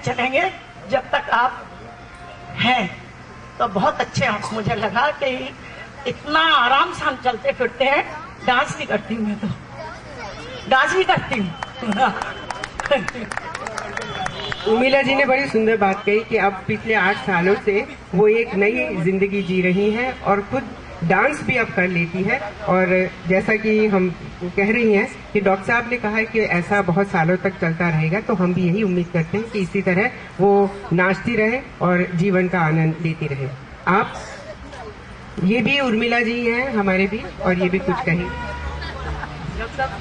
चलेंगे जब तक आप हैं। तो बहुत अच्छे हैं। मुझे लगा कि इतना आराम से हम चलते फिरते हैं। डांस भी करती हूँ, मैं तो डांस भी करती हूँ। उर्मिला जी ने बड़ी सुंदर बात कही कि अब पिछले 8 सालों से वो एक नई जिंदगी जी रही हैं और खुद डांस भी अब कर लेती है। और जैसा कि हम कह रही हैं कि डॉक्टर साहब ने कहा है कि ऐसा बहुत सालों तक चलता रहेगा, तो हम भी यही उम्मीद करते हैं कि इसी तरह वो नाचती रहे और जीवन का आनंद लेती रहे। आप ये भी उर्मिला जी हैं हमारे भी, और ये भी कुछ कहें। डॉक्टर साहब,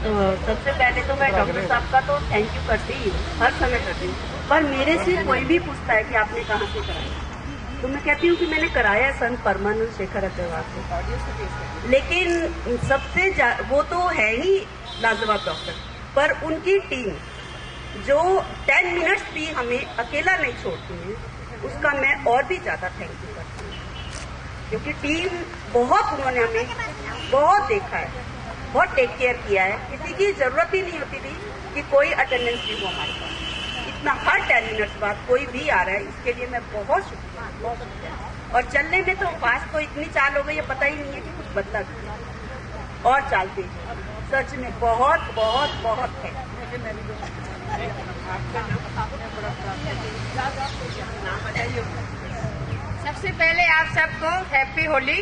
सबसे पहले तो मैं डॉक्टर साहब का तो थैंक यू करती ही हर समय करती हूँ, पर मेरे से कोई भी पूछता है कि आपने कहाँ से कराया, तो मैं कहती हूँ कि मैंने कराया संत परमानंद शेखर अग्रवाल से। लेकिन सबसे वो तो है ही लाजवाब डॉक्टर, पर उनकी टीम जो 10 मिनट्स भी हमें अकेला नहीं छोड़ती है, उसका मैं और भी ज्यादा थैंक यू करती हूँ, क्योंकि टीम बहुत, उन्होंने हमें बहुत देखा है, बहुत टेक केयर किया है। किसी की जरूरत ही नहीं होती थी कि कोई अटेंडेंस भी हो हमारे पास। इतना हर 10 मिनट्स बाद कोई भी आ रहा है, इसके लिए मैं बहुत शुक्रिया, बहुत शुक्रिया। और चलने में तो फास्ट तो इतनी चाल हो गई है, पता ही नहीं है कि कुछ बदला भी और चालते सच में बहुत बहुत बहुत है। सबसे पहले आप सबको हैप्पी होली।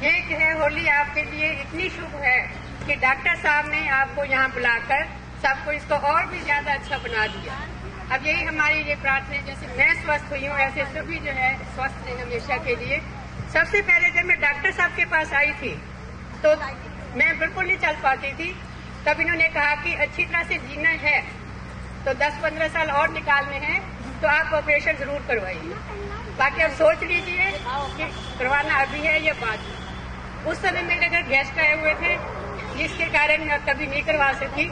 एक है होली आपके लिए इतनी शुभ है कि डॉक्टर साहब ने आपको यहाँ बुलाकर सबको इसको और भी ज्यादा अच्छा बना दिया। अब यही हमारी ये प्रार्थना है, जैसे मैं स्वस्थ हुई हूँ ऐसे सभी जो है स्वस्थ रहे हमेशा के लिए। सबसे पहले जब मैं डॉक्टर साहब के पास आई थी तो मैं बिल्कुल नहीं चल पाती थी, तब इन्होंने कहा कि अच्छी तरह से जीना है तो 10-15 साल और निकालने हैं, तो आप ऑपरेशन जरूर करवाइए। बाकी अब सोच लीजिए कि करवाना अभी है या बाद में। उस समय मेरे घर गेस्ट आए हुए थे, जिसके कारण मैं कभी नहीं करवा सकी,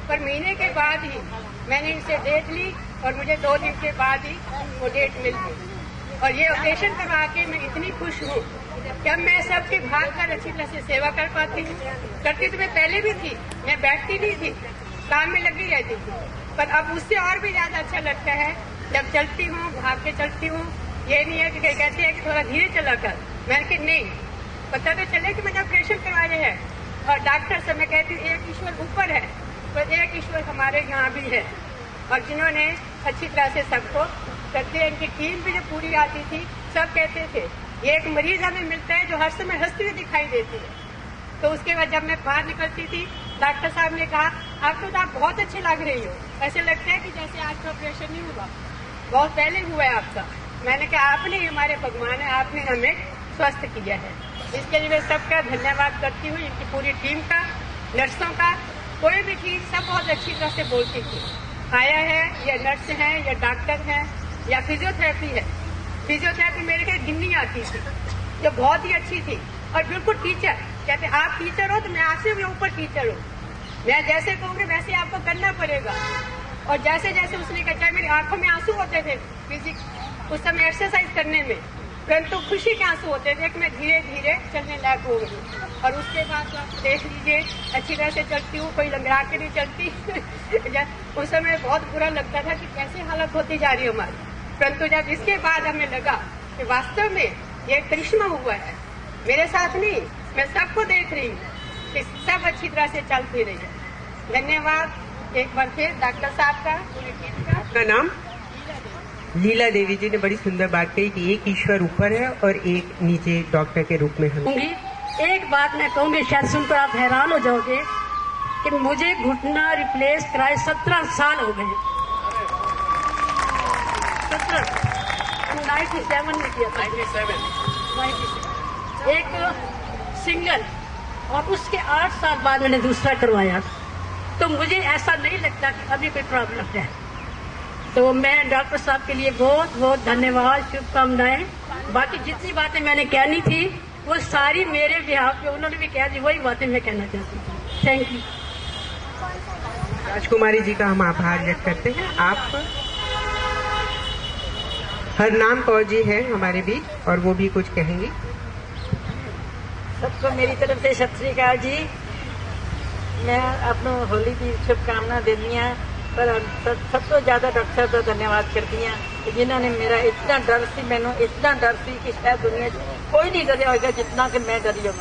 पर महीने के बाद ही मैंने इनसे डेट ली और मुझे 2 दिन के बाद ही वो डेट मिल गई। और ये ऑपरेशन करवा के मैं इतनी खुश हूँ कि अब मैं सबके भाग कर अच्छी तरह से सेवा कर पाती हूँ। करती तो मैं पहले भी थी, मैं बैठती नहीं थी, काम में लगी रहती थी, पर अब उससे और भी ज्यादा अच्छा लगता है जब चलती हूँ, भाग के चलती हूँ। ये नहीं है कि कहते हैं कि थोड़ा धीरे चला कर, मैंने कि नहीं, पता तो चले कि मैंने ऑपरेशन करवाए हैं। और डॉक्टर से मैं कहती हूँ एक ईश्वर ऊपर है, पर एक ईश्वर हमारे यहाँ भी है, और जिन्होंने अच्छी तरह से सबको करते हैं। इनकी टीम भी जो पूरी आती थी, सब कहते थे ये एक मरीज हमें मिलता है जो हर समय हंसती हुई दिखाई देती है। तो उसके बाद जब मैं बाहर निकलती थी, डॉक्टर साहब ने कहा आपको तो आप बहुत अच्छे लग रही हो, ऐसे लगता है कि जैसे आज का ऑपरेशन नहीं हुआ, बहुत पहले हुआ है आपका। मैंने कहा आपने हमारे भगवान है, आपने हमें स्वस्थ किया है। इसके लिए मैं सबका धन्यवाद करती हूँ, इनकी पूरी टीम का, नर्सों का। कोई भी चीज सब बहुत अच्छी तरह से बोलती थी, आया है या नर्स है या डॉक्टर है या फिजियोथेरेपी है। फिजियोथेरेपी मेरे घर गिन्नी आती थी जो बहुत ही अच्छी थी, और बिल्कुल टीचर कहते आप टीचर हो तो मैं आपसे भी ऊपर टीचर हूँ, मैं जैसे कहूँगी वैसे आपको करना पड़ेगा। और जैसे जैसे उसने कहा, मेरी आंखों में आंसू होते थे फिजिक्स उस समय एक्सरसाइज करने में, परंतु खुशी के आंसू होते थे कि मैं धीरे धीरे चलने लायक हो गई। और उसके बाद आप देख लीजिए अच्छी तरह से चलती हूँ, कोई लंगड़ा के नहीं चलती। उस समय बहुत बुरा लगता था कि कैसे हालत होती जा रही है हमारी, परंतु जब इसके बाद हमें लगा कि वास्तव में ये करिश्मा हुआ है, मेरे साथ नहीं, मैं सबको देख रही हूँ कि सब अच्छी तरह से चल फिर रही है। धन्यवाद एक बार फिर डॉक्टर साहब का, पूरी टीम का। आपका नाम? लीला देवी जी ने बड़ी सुंदर बात कही कि एक ईश्वर ऊपर है और एक नीचे डॉक्टर के रूप में हम। एक बात मैं कहूँगी, शायद सुनकर आप हैरान हो जाओगे कि मुझे घुटना रिप्लेस कराए 17 साल हो गए। 97 में किया था, 97 एक सिंगल, और उसके 8 साल बाद मैंने दूसरा करवाया। तो मुझे ऐसा नहीं लगता कि अभी कोई प्रॉब्लम है। तो मैं डॉक्टर साहब के लिए बहुत बहुत धन्यवाद, शुभकामनाएं। बाकी जितनी बातें मैंने कहनी थी वो सारी मेरे बिहाफ पे उन्होंने भी कह दी, वही बातें मैं कहना चाहती हूँ। Thank you. राजकुमारी जी का हम आभार व्यक्त करते हैं। आप हरनाम कौर जी हैं हमारे बीच और वो भी कुछ कहेंगी। सबको मेरी तरफ से सत श्री अकाल जी। मैं अपनों होली की शुभकामना देनी है पर सब तो ज़्यादा डॉक्टर साहब का धन्यवाद करती हैं जिन्होंने मेरा इतना डर सी, मैंने इतना डर सी कि शायद दुनिया कोई नहीं डरिया होगा जितना कि मैं डरी हूँ।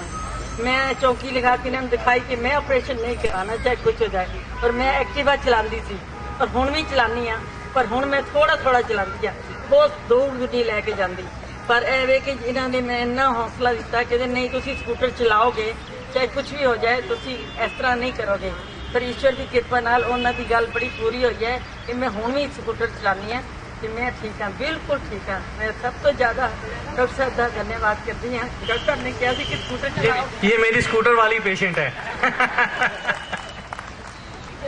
मैं चौकी लगा के इन्होंने दिखाई कि मैं ऑपरेशन नहीं कराना चाहे कुछ हो जाए। और मैं एक्टिवा चलाती सी और हुण भी चलानी हाँ, पर हुण मैं थोड़ा थोड़ा चलाती हाँ, बहुत दूर नहीं लैके जाती। पर एवे कि इन्होंने मैं इन्ना हौसला दिता कि नहीं तुसी स्कूटर चलाओगे चाहे कुछ भी हो जाए, तुसी इस तरह नहीं करोगे। पर ईश्वर की कृपा नाल उन्होंने की गल बड़ी पूरी हुई है कि मैं हुण भी स्कूटर चलानी है कि मैं ठीक हाँ, बिल्कुल ठीक हाँ। मैं सब तो ज्यादा डॉक्टर साहब का धन्यवाद करती हाँ। डॉक्टर ने कहा कि स्कूटर चलाओ। ये मेरी स्कूटर वाली पेशेंट है।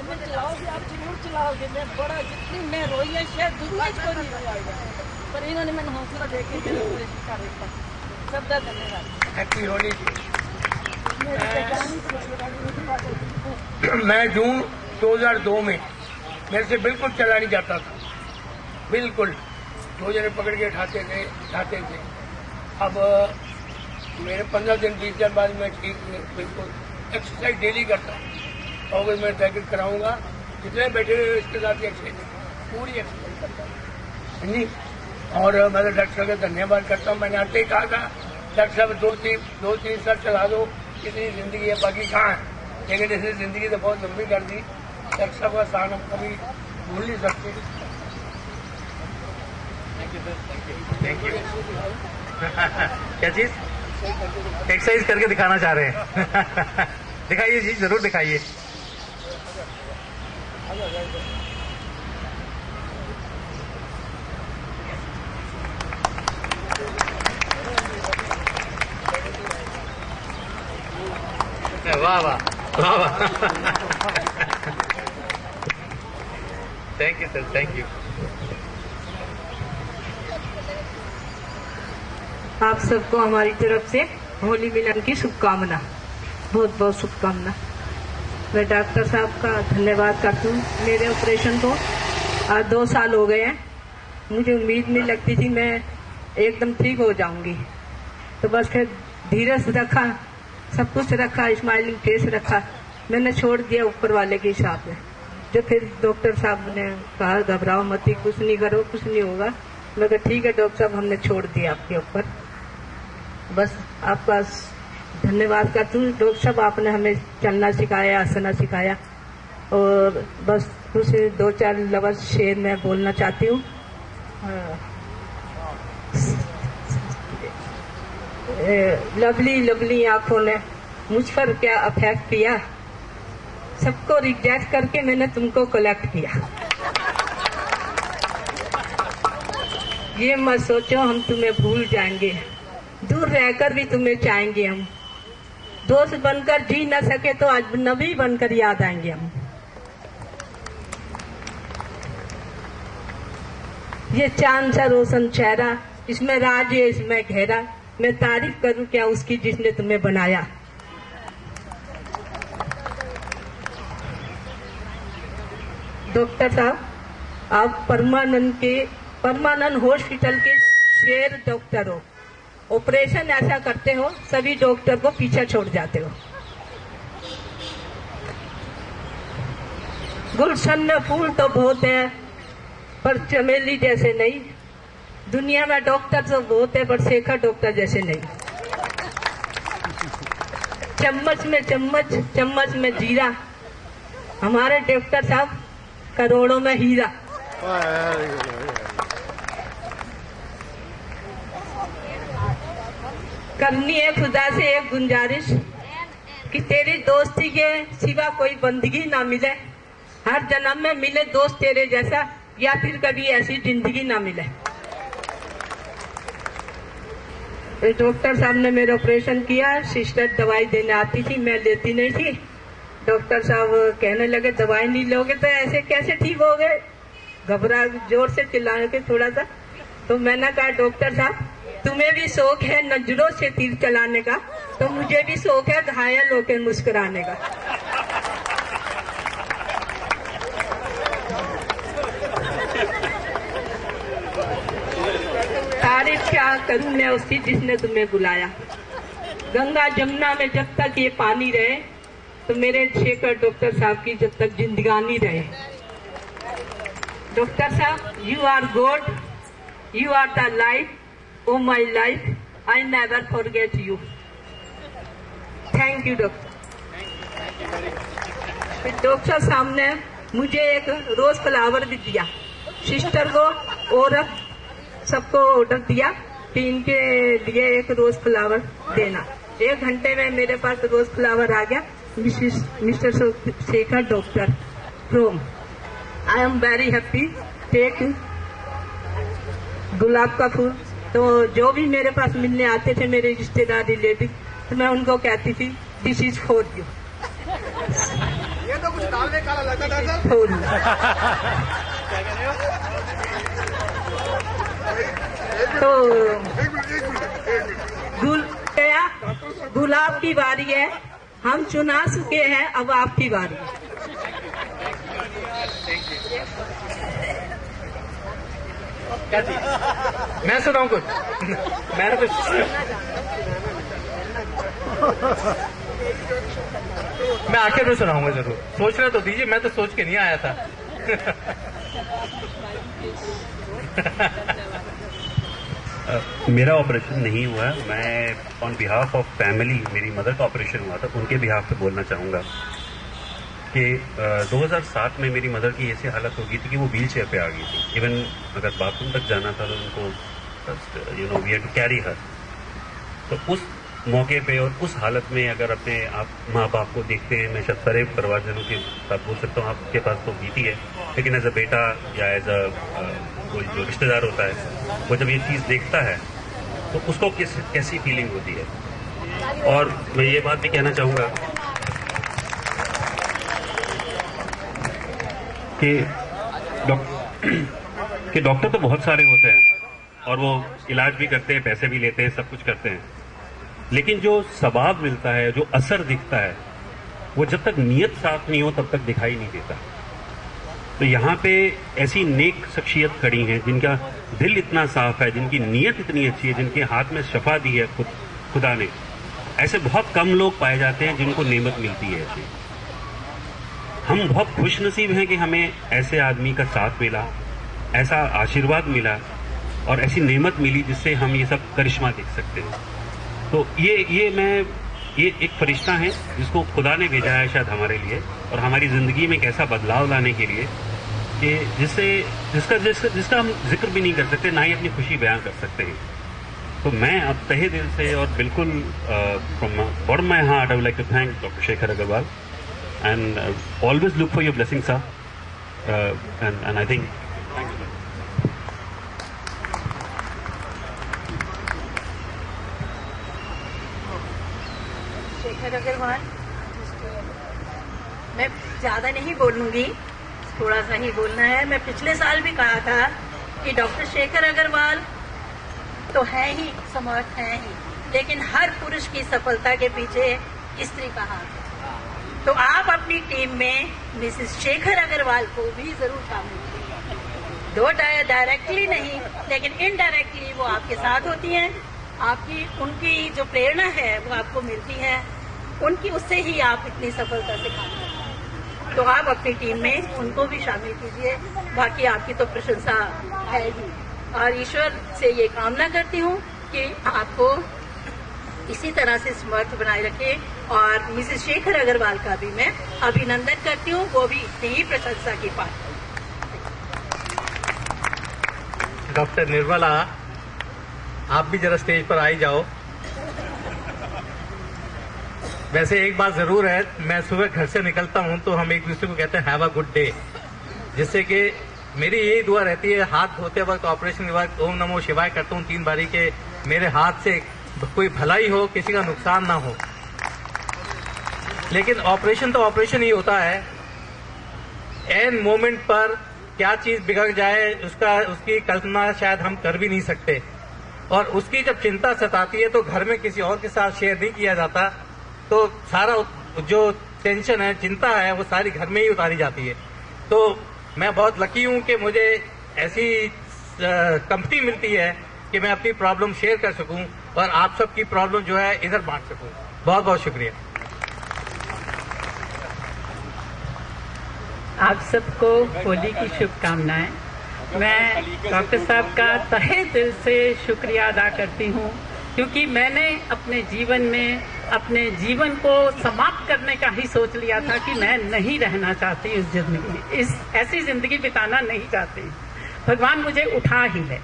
मैं चलाओगे, आप जरूर चलाओगे। मैं बड़ा जितनी मैं रोई है शायद दुनिया को नहीं रोएगा, पर इन्होंने मैंने हौसला देके सबका धन्यवाद। हैप्पी होली। मैं जून 2002 में मेरे से बिल्कुल चला नहीं जाता था, बिल्कुल 2 जने पकड़ के उठाते थे। अब मेरे 15 दिन 20 दिन बाद मैं ठीक बिल्कुल एक्सरसाइज डेली करता हूँ और मैं टैकेट कराऊंगा। जितने बैठे हुए इसके साथ ही एक्सरसाइज पूरी एक्सरसाइज करता हूँ नहीं। और मैं डॉक्टर साहब का धन्यवाद करता हूँ। मैंने आते ही कहा था डॉक्टर साहब 2-3 साल चला दो, इतनी जिंदगी है, बाकी कहाँ है। लेकिन इसने जिंदगी तो बहुत लंबी कर दी। डॉक्टर साहब का स्थान हम कभी भूल नहीं सकते। Thank you. क्या चीज? एक्सरसाइज करके दिखाना चाह रहे हैं। दिखाइए जी, जरूर दिखाइए। वाह वाह वाह वाह। Thank you sir, thank you. आप सबको हमारी तरफ से होली मिलन की शुभकामना, बहुत बहुत शुभकामना। मैं डॉक्टर साहब का धन्यवाद करती हूँ। मेरे ऑपरेशन को आज 2 साल हो गए हैं। मुझे उम्मीद नहीं लगती थी मैं एकदम ठीक हो जाऊंगी, तो बस फिर धीरज रखा, सब कुछ रखा, स्माइलिंग फेस रखा, मैंने छोड़ दिया ऊपर वाले के हिसाब से। जो फिर डॉक्टर साहब ने कहा घबराओ मत, कुछ नहीं करो, कुछ नहीं होगा। मैं कहा ठीक है डॉक्टर साहब, हमने छोड़ दिया आपके ऊपर। बस आपका धन्यवाद करती हूँ डॉक्टर साहब, आपने हमें चलना सिखाया, हंसना सिखाया। और बस कुछ 2-4 लफ्ज़ शेर में बोलना चाहती हूँ। लवली लवली आंखों ने मुझ पर क्या अफेक्ट किया, सबको रिजेक्ट करके मैंने तुमको कलेक्ट किया। ये मत सोचो हम तुम्हें भूल जाएंगे, दूर रहकर भी तुम्हें चाहेंगे हम। दोस्त बनकर जी न सके तो आज नबी बनकर याद आएंगे हम। ये चांद सा रोशन चेहरा, इसमें राज है, इसमें गहरा। मैं तारीफ करूं क्या उसकी जिसने तुम्हें बनाया। डॉक्टर साहब, आप परमानंद हॉस्पिटल के शेर डॉक्टर हो। ऑपरेशन ऐसा करते हो सभी डॉक्टर को पीछे छोड़ जाते हो। गुलशन में फूल तो बहुत है पर चमेली जैसे नहीं। दुनिया में डॉक्टर तो बहुत है पर शेखर डॉक्टर जैसे नहीं। चम्मच में चम्मच, चम्मच में जीरा, हमारे डॉक्टर साहब करोड़ों में हीरा। करनी है खुदा से एक गुंजारिश कि तेरी दोस्ती के सिवा कोई बंदगी ना मिले। हर जन्म में मिले दोस्त तेरे जैसा, या फिर कभी ऐसी जिंदगी ना मिले। डॉक्टर साहब ने मेरा ऑपरेशन किया। सिस्टर दवाई देने आती थी, मैं लेती नहीं थी। डॉक्टर साहब कहने लगे दवाई नहीं लोगे तो ऐसे कैसे ठीक हो गए, घबरा जोर से चिल्लाने के थोड़ा सा। तो मैंने कहा डॉक्टर साहब तुम्हें भी शौक है नजरों से तीर चलाने का, तो मुझे भी शौक है घायल होकर मुस्कुराने का। तारीफ क्या करूं मैं उसकी जिसने तुम्हें बुलाया। गंगा जमुना में जब तक ये पानी रहे तो मेरे शेखर डॉक्टर साहब की जब तक जिंदगानी रहे। डॉक्टर साहब, you are God, you are the life of my life, I never forget you. Thank you doctor. Doctor साहब ने मुझे एक रोज फ्लावर भी दिया, सिस्टर को और सबको ऑर्डर दिया कि इनके लिए एक रोज फ्लावर देना। 1 घंटे में मेरे पास रोज फ्लावर आ गया। Mister Shekhar doctor from, I am very happy. Take गुलाब का फूल। तो जो भी मेरे पास मिलने आते थे मेरे रिश्तेदार रिलेटिव, तो मैं उनको कहती थी दिस इज फॉर यू। ये तो कुछ काले काला लगता था सर। For you. तो गुलाब की बारी है, हम चुना चुके हैं, अब आपकी बारी है। क्या चीज? मैं सुनाऊं कुछ? मैंने कुछ मैं आखिर में सुनाऊंगा जरूर। सोचना तो दीजिए, मैं तो सोच के नहीं आया था। मेरा ऑपरेशन नहीं हुआ। मैं ऑन बिहाफ ऑफ फैमिली, मेरी मदर का ऑपरेशन हुआ था, उनके बिहाफ पे बोलना चाहूँगा कि 2007 में मेरी मदर की ऐसी हालत हो गई थी कि वो व्हील चेयर पे आ गई थी। इवन अगर बाथरूम तक जाना था तो उनको we had to carry her. तो उस मौके पे और उस हालत में अगर अपने आप माँ बाप को देखते हैं, मैं शायद सारे परिवारजनों के साथ बोल सकता हूँ, आपके पास तो बीती है, लेकिन एज अ बेटा या एज अ कोई जो रिश्तेदार होता है, वो जब ये चीज़ देखता है तो उसको कैसी फीलिंग होती है। और मैं ये बात भी कहना चाहूँगा कि डॉक्टर तो बहुत सारे होते हैं और वो इलाज भी करते हैं, पैसे भी लेते हैं, सब कुछ करते हैं, लेकिन जो सवाब मिलता है, जो असर दिखता है, वो जब तक नीयत साफ नहीं हो तब तक दिखाई नहीं देता। तो यहाँ पे ऐसी नेक शख्सियत खड़ी हैं जिनका दिल इतना साफ है, जिनकी नीयत इतनी अच्छी है, जिनके हाथ में शफा दी है खुदा ने। ऐसे बहुत कम लोग पाए जाते हैं जिनको नेमत मिलती है ऐसी। हम बहुत खुशनसीब हैं कि हमें ऐसे आदमी का साथ मिला, ऐसा आशीर्वाद मिला और ऐसी नेमत मिली जिससे हम ये सब करिश्मा देख सकते हैं। तो ये एक फरिश्ता है जिसको खुदा ने भेजा है शायद हमारे लिए और हमारी ज़िंदगी में एक ऐसा बदलाव लाने के लिए कि जिसका हम जिक्र भी नहीं कर सकते, ना ही अपनी खुशी बयां कर सकते हैं। तो मैं अब तहे दिल से और बिल्कुल from bottom my heart I would like to thank doctor Shekhar Agarwal and always look for your blessings, sir. And I think thank you, sir. Shekhar Agarwal, मैं ज्यादा नहीं बोलूंगी, थोड़ा सा ही बोलना है। मैं पिछले साल भी कहा था कि डॉक्टर शेखर अग्रवाल तो है ही, समर्थ है ही, लेकिन हर पुरुष की सफलता के पीछे स्त्री का हाथ है। तो आप अपनी टीम में मिसेस शेखर अग्रवाल को भी जरूर शामिल कीजिए। दो डायरेक्टली नहीं, लेकिन इनडायरेक्टली वो आपके साथ होती हैं। आपकी उनकी जो प्रेरणा है वो आपको मिलती है, उनकी उससे ही आप इतनी सफलता से काम करते हैं। तो आप अपनी टीम में उनको भी शामिल कीजिए। बाकी आपकी तो प्रशंसा है ही, और ईश्वर से ये कामना करती हूँ कि आपको इसी तरह से समर्थ बनाए रखे। और मिसेस शेखर अग्रवाल का भी मैं अभिनंदन करती हूँ, वो भी इतनी ही प्रशंसा की पात्र। डॉक्टर निर्मला, आप भी जरा स्टेज पर आई जाओ। वैसे एक बात जरूर है, मैं सुबह घर से निकलता हूँ तो हम एक दूसरे को कहते हैं हैव अ गुड डे, जिससे कि मेरी यही दुआ रहती है हाथ धोते वक्त, ऑपरेशन के वक्त ओम नमो शिवाय करता हूँ 3 बारी के मेरे हाथ से कोई भलाई हो, किसी का नुकसान ना हो। लेकिन ऑपरेशन तो ऑपरेशन ही होता है, एन मोमेंट पर क्या चीज बिगड़ जाए उसकी कल्पना शायद हम कर भी नहीं सकते, और उसकी जब चिंता सताती है तो घर में किसी और के साथ शेयर नहीं किया जाता, तो सारा जो टेंशन है, चिंता है, वो सारी घर में ही उतारी जाती है। तो मैं बहुत लकी हूं कि मुझे ऐसी कंपनी मिलती है कि मैं अपनी प्रॉब्लम शेयर कर सकूं और आप सबकी प्रॉब्लम जो है इधर बांट सकूं। बहुत बहुत शुक्रिया। आप सबको होली की शुभकामनाएं। मैं डॉक्टर साहब का तहे दिल से शुक्रिया अदा करती हूँ, क्योंकि मैंने अपने जीवन में अपने जीवन को समाप्त करने का ही सोच लिया था कि मैं नहीं रहना चाहती इस जिंदगी में, इस ऐसी जिंदगी बिताना नहीं चाहती। भगवान मुझे उठा ही ले,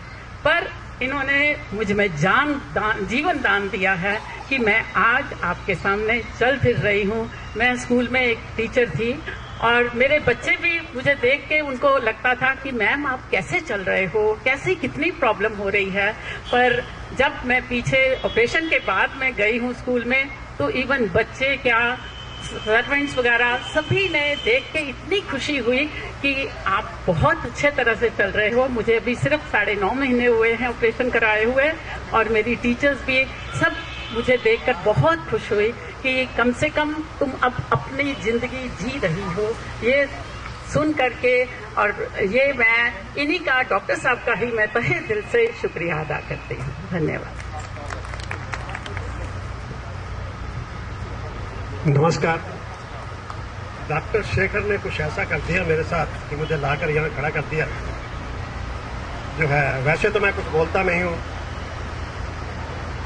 पर इन्होंने मुझ में जीवन दान दिया है कि मैं आज आपके सामने चल फिर रही हूँ। मैं स्कूल में एक टीचर थी और मेरे बच्चे भी मुझे देख के उनको लगता था कि मैम आप कैसे चल रहे हो, कैसी कितनी प्रॉब्लम हो रही है। पर जब मैं पीछे ऑपरेशन के बाद मैं गई हूँ स्कूल में, तो इवन बच्चे क्या सर्वेंट्स वगैरह सभी ने देख के इतनी खुशी हुई कि आप बहुत अच्छे तरह से चल रहे हो। मुझे अभी सिर्फ 9.5 महीने हुए हैं ऑपरेशन कराए हुए, और मेरी टीचर्स भी सब मुझे देखकर बहुत खुश हुई कि कम से कम तुम अब अपनी जिंदगी जी रही हो। ये सुन करके, और ये मैं इन्हीं का, डॉक्टर साहब का ही मैं तहे दिल से शुक्रिया अदा करती हूँ। धन्यवाद। नमस्कार। डॉक्टर शेखर ने कुछ ऐसा कर दिया मेरे साथ कि मुझे लाकर यहाँ खड़ा कर दिया। जो है, वैसे तो मैं कुछ बोलता नहीं हूँ,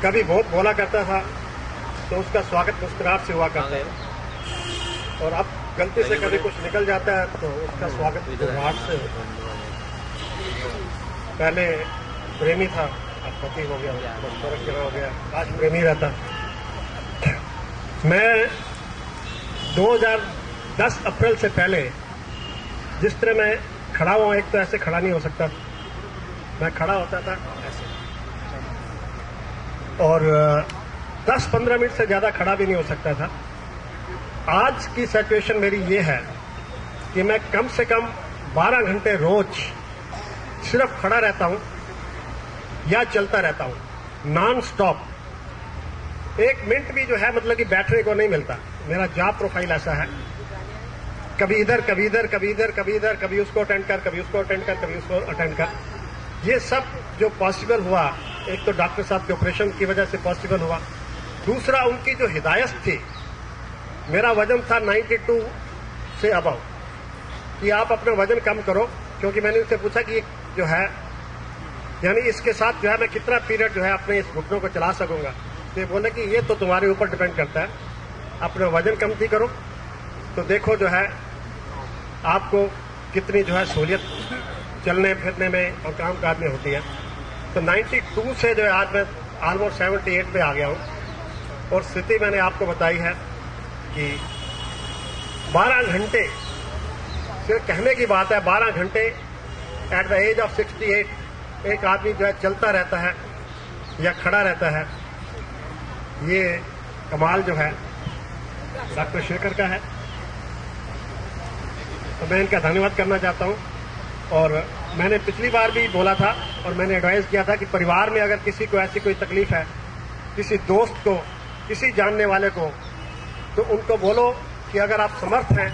कभी बहुत बोला करता था तो उसका स्वागत मुस्कुराहट से हुआ करता है, और अब गलती से कभी कुछ निकल जाता है तो उसका स्वागत मुस्कुराहट से होता है। पहले प्रेमी था, अब पति हो गया, फर्क हो गया, आज प्रेमी रहता। मैं 2010 अप्रैल से पहले जिस तरह मैं खड़ा हुआ, एक तो ऐसे खड़ा नहीं हो सकता, मैं खड़ा होता था ऐसे, और 10-15 मिनट से ज्यादा खड़ा भी नहीं हो सकता था। आज की सिचुएशन मेरी ये है कि मैं कम से कम 12 घंटे रोज सिर्फ खड़ा रहता हूं या चलता रहता हूं, नॉन स्टॉप। 1 मिनट भी जो है मतलब कि बैठने को नहीं मिलता। मेरा जॉब प्रोफाइल ऐसा है, कभी इधर कभी इधर कभी इधर कभी इधर, कभी उसको अटेंड कर, कभी उसको अटेंड कर, कभी उसको अटेंड कर। ये सब जो पॉसिबल हुआ, एक तो डॉक्टर साहब के ऑपरेशन की वजह से पॉसिबल हुआ, दूसरा उनकी जो हिदायत थी। मेरा वजन था 92 से अबव, कि आप अपना वजन कम करो, क्योंकि मैंने उनसे पूछा कि जो है, यानी इसके साथ जो है मैं कितना पीरियड जो है अपने इस घुटनों को चला सकूंगा। तो ये बोले कि ये तो तुम्हारे ऊपर डिपेंड करता है, अपना वजन कम थी करो तो देखो जो है आपको कितनी जो है सहूलियत चलने फिरने में और काम काज में होती है। तो 92 से जो है आज मैं ऑलमोस्ट 78 पे आ गया हूँ, और स्थिति मैंने आपको बताई है कि 12 घंटे, सिर्फ कहने की बात है, 12 घंटे एट द एज ऑफ 68 एक आदमी जो है चलता रहता है या खड़ा रहता है। ये कमाल जो है डॉक्टर शेखर का है, तो मैं इनका धन्यवाद करना चाहता हूं। और मैंने पिछली बार भी बोला था और मैंने एडवाइस किया था कि परिवार में अगर किसी को ऐसी कोई तकलीफ है, किसी दोस्त को, किसी जानने वाले को, तो उनको बोलो कि अगर आप समर्थ हैं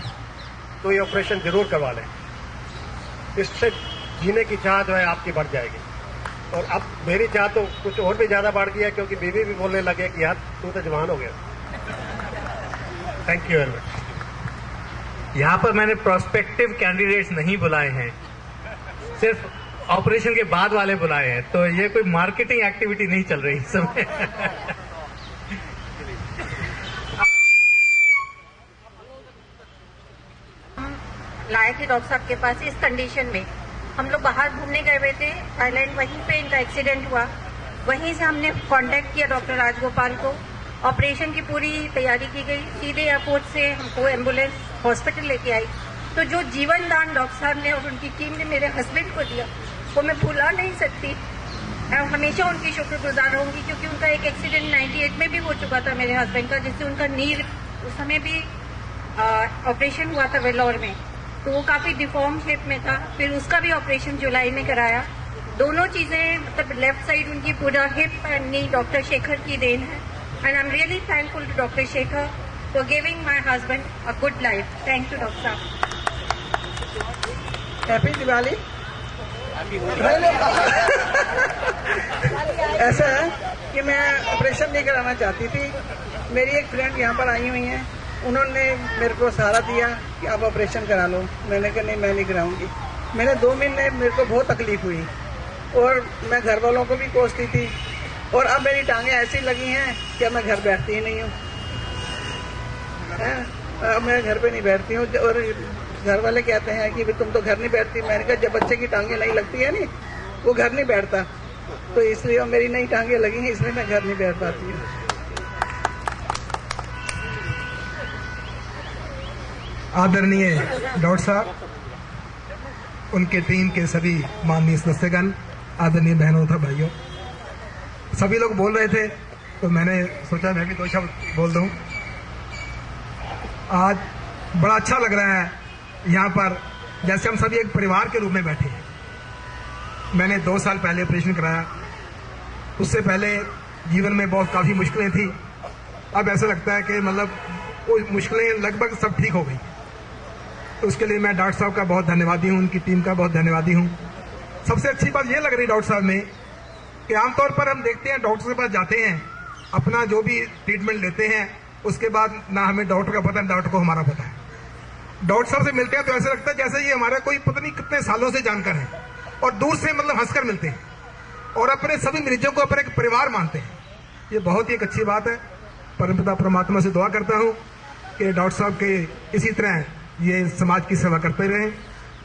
तो ये ऑपरेशन जरूर करवा लें। इससे जीने की चाह जो है आपकी बढ़ जाएगी। और अब मेरी चाह तो कुछ और भी ज्यादा बढ़ गई है, क्योंकि बीवी भी बोलने लगे कि यार तू तो जवान हो गया। Thank you very much. यहाँ पर मैंने प्रोस्पेक्टिव कैंडिडेट्स नहीं बुलाए हैं, सिर्फ ऑपरेशन के बाद वाले बुलाए हैं, तो ये कोई मार्केटिंग एक्टिविटी नहीं चल रही इस समय। लाए थे डॉक्टर साहब के पास इस कंडीशन में। हम लोग बाहर घूमने गए हुए थे थाईलैंड, वहीं पे इनका एक्सीडेंट हुआ। वहीं से हमने कांटेक्ट किया डॉक्टर राजगोपाल को। ऑपरेशन की पूरी तैयारी की गई, सीधे एयरपोर्ट से हमको एम्बुलेंस हॉस्पिटल लेके आई। तो जो जीवन दान डॉक्टर साहब ने और उनकी टीम ने मेरे हस्बैंड को दिया, वो मैं भुला नहीं सकती। मैं हमेशा उनकी शुक्रगुजार रहूंगी, क्योंकि उनका एक एक्सीडेंट 98 में भी हो चुका था मेरे हस्बैंड का, जिससे उनका नी उस समय भी ऑपरेशन हुआ था वेलोर में, तो वो काफी डिफॉर्म शेप में था। फिर उसका भी ऑपरेशन जुलाई में कराया। दोनों चीजें, मतलब लेफ्ट साइड उनकी पूरा hip and knee doctor Shekhar की देन है। And I am really thankful to doctor Shekhar for giving my husband a good life. Thank you doctor साहब। हैप्पी दिवाली। ऐसा है कि मैं ऑपरेशन नहीं कराना चाहती थी। मेरी एक फ्रेंड यहाँ पर आई हुई है, उन्होंने मेरे को सहारा दिया कि आप ऑपरेशन करा लो। मैंने कहा नहीं, मैं नहीं कराऊंगी। मैंने 2 महीने मेरे को बहुत तकलीफ हुई और मैं घर वालों को भी कोसती थी और अब मेरी टांगें ऐसी लगी हैं कि अब मैं घर बैठती ही नहीं हूँ। अब मैं घर पे नहीं बैठती हूँ और घर वाले कहते हैं कि तुम तो घर नहीं बैठती। मैंने कहा जब बच्चे की टांगें नहीं लगती है नी वो घर नहीं बैठता, तो इसलिए मेरी नई टांगें लगी हैं, इसलिए मैं घर नहीं बैठ पाती हूँ। आदरणीय डॉक्टर साहब, उनके टीम के सभी माननीय सदस्यगण, आदरणीय बहनों तथा भाइयों, सभी लोग बोल रहे थे तो मैंने सोचा मैं भी 2 शब्द बोल दूं। आज बड़ा अच्छा लग रहा है यहाँ पर, जैसे हम सभी एक परिवार के रूप में बैठे हैं। मैंने 2 साल पहले ऑपरेशन कराया, उससे पहले जीवन में बहुत काफ़ी मुश्किलें थी। अब ऐसा लगता है कि मतलब वो मुश्किलें लगभग सब ठीक हो गई। तो उसके लिए मैं डॉक्टर साहब का बहुत धन्यवादी हूँ, उनकी टीम का बहुत धन्यवादी हूँ। सबसे अच्छी बात ये लग रही डॉक्टर साहब में कि आमतौर पर हम देखते हैं डॉक्टर के पास जाते हैं, अपना जो भी ट्रीटमेंट लेते हैं, उसके बाद ना हमें डॉक्टर का पता, ना डॉक्टर को हमारा पता है। डॉक्टर साहब से मिलते हैं तो ऐसा लगता है जैसे ये हमारा कोई पता नहीं कितने सालों से जानकर है, और दूर से मतलब हंसकर मिलते हैं और अपने सभी मरीजों को अपने एक परिवार मानते हैं। ये बहुत ही एक अच्छी बात है। परमपिता परमात्मा से दुआ करता हूँ कि डॉक्टर साहब के इसी तरह ये समाज की सेवा करते रहें,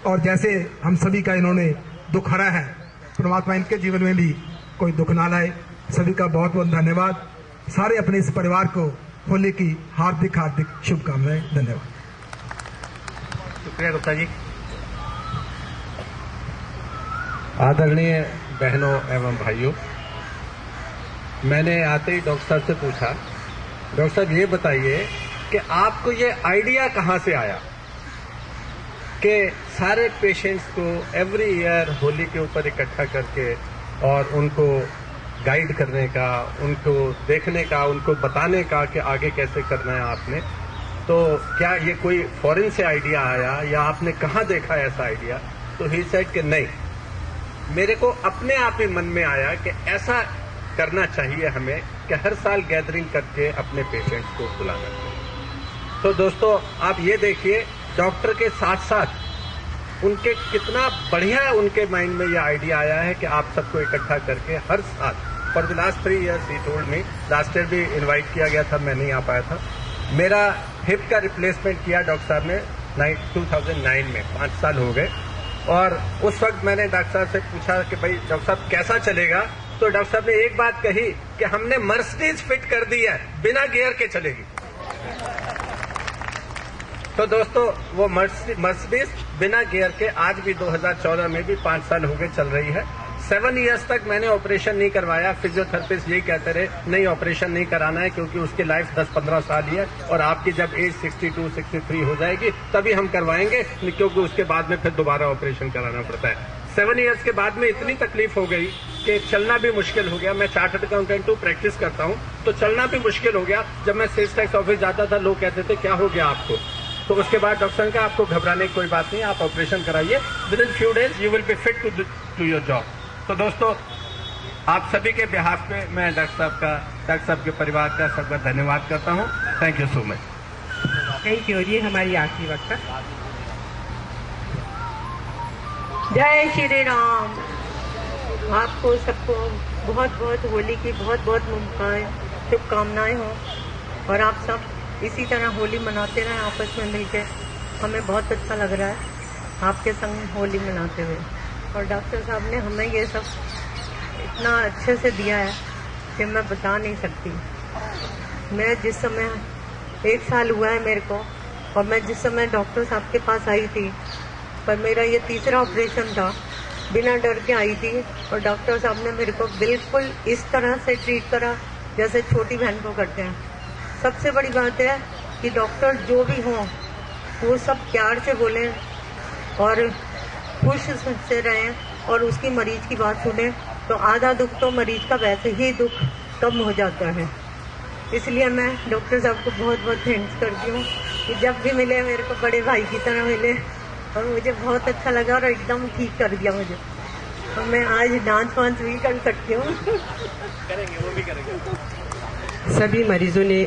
और जैसे हम सभी का इन्होंने दुख हरा है, परमात्मा इनके जीवन में भी कोई दुख ना लाए। सभी का बहुत बहुत धन्यवाद। सारे अपने इस परिवार को होली की हार्दिक हार्दिक शुभकामनाएं। धन्यवाद। शुक्रिया गुप्ता जी। आदरणीय बहनों एवं भाइयों, मैंने आते ही डॉक्टर साहब से पूछा, डॉक्टर साहब ये बताइए कि आपको ये आइडिया कहाँ से आया कि सारे पेशेंट्स को एवरी ईयर होली के ऊपर इकट्ठा करके और उनको गाइड करने का, उनको देखने का, उनको बताने का कि आगे कैसे करना है आपने। तो क्या ये कोई फॉरेन से आइडिया आया या आपने कहाँ देखा ऐसा आइडिया? तो ही सेड कि नहीं, मेरे को अपने आप ही मन में आया कि ऐसा करना चाहिए हमें कि हर साल गैदरिंग करके अपने पेशेंट्स को बुलाना चाहिए। तो दोस्तों आप ये देखिए, डॉक्टर के साथ साथ उनके कितना बढ़िया उनके माइंड में ये आइडिया आया है कि आप सबको इकट्ठा करके हर साल, for the last 3 years he told me, last year भी इनवाइट किया गया था, मैं नहीं आ पाया था। मेरा हिप का रिप्लेसमेंट किया डॉक्टर साहब ने 2009 में, 5 साल हो गए। और उस वक्त मैंने डॉक्टर साहब से पूछा कि भाई डॉक्टर साहब कैसा चलेगा? तो डॉक्टर साहब ने एक बात कही कि हमने मर्सिडीज फिट कर दी है, बिना गियर के चलेगी। तो दोस्तों वो मर्सिडीज बिना गियर के आज भी 2014 में भी 5 साल हो गए चल रही है। 7 years तक मैंने ऑपरेशन नहीं करवाया। फिजियोथेरेपिस्ट यही कहते रहे नहीं ऑपरेशन नहीं कराना है क्योंकि उसकी लाइफ 10-15 साल ही है, और आपकी जब एज 62-63 हो जाएगी तभी हम करवाएंगे, क्योंकि उसके बाद में फिर दोबारा ऑपरेशन कराना पड़ता है। 7 years के बाद में इतनी तकलीफ हो गई कि चलना भी मुश्किल हो गया। मैं चार्टर्ड अकाउंटेंट हूँ, प्रैक्टिस करता हूँ, तो चलना भी मुश्किल हो गया। जब मैं सेल्स टैक्स ऑफिस जाता था लोग कहते थे क्या हो गया आपको? तो उसके बाद डॉक्टर का आपको घबराने की कोई बात नहीं, आप ऑपरेशन कराइए, within few days you will be fit to your job. तो दोस्तों आप सभी के बिहाफ पे मैं डॉक्टर साहब के परिवार का सबका धन्यवाद करता हूँ। Thank you so much. Thank you. ये हमारी आखिरी वक्ता। जय श्री राम। आपको सबको बहुत बहुत होली की बहुत बहुत शुभकामनाएं हो, और आप सब इसी तरह होली मनाते रहें आपस में मिलकर। हमें बहुत अच्छा लग रहा है आपके संग होली मनाते हुए, और डॉक्टर साहब ने हमें ये सब इतना अच्छे से दिया है कि मैं बता नहीं सकती। मैं जिस समय 1 साल हुआ है मेरे को, और मैं जिस समय डॉक्टर साहब के पास आई थी, पर मेरा ये 3रा ऑपरेशन था, बिना डर के आई थी, और डॉक्टर साहब ने मेरे को बिल्कुल इस तरह से ट्रीट करा जैसे छोटी बहन को करते हैं। सबसे बड़ी बात है कि डॉक्टर जो भी हों वो सब प्यार से बोलें और खुश से रहें, और उसकी मरीज की बात सुने, तो आधा दुख तो मरीज का वैसे ही दुख कम हो जाता है। इसलिए मैं डॉक्टर साहब को बहुत बहुत थैंक्स करती हूँ कि जब भी मिले मेरे को बड़े भाई की तरह मिले, और मुझे बहुत अच्छा लगा और एकदम ठीक कर दिया मुझे। और मैं आज डांस वांस भी कर सकती हूँ। सभी मरीजों ने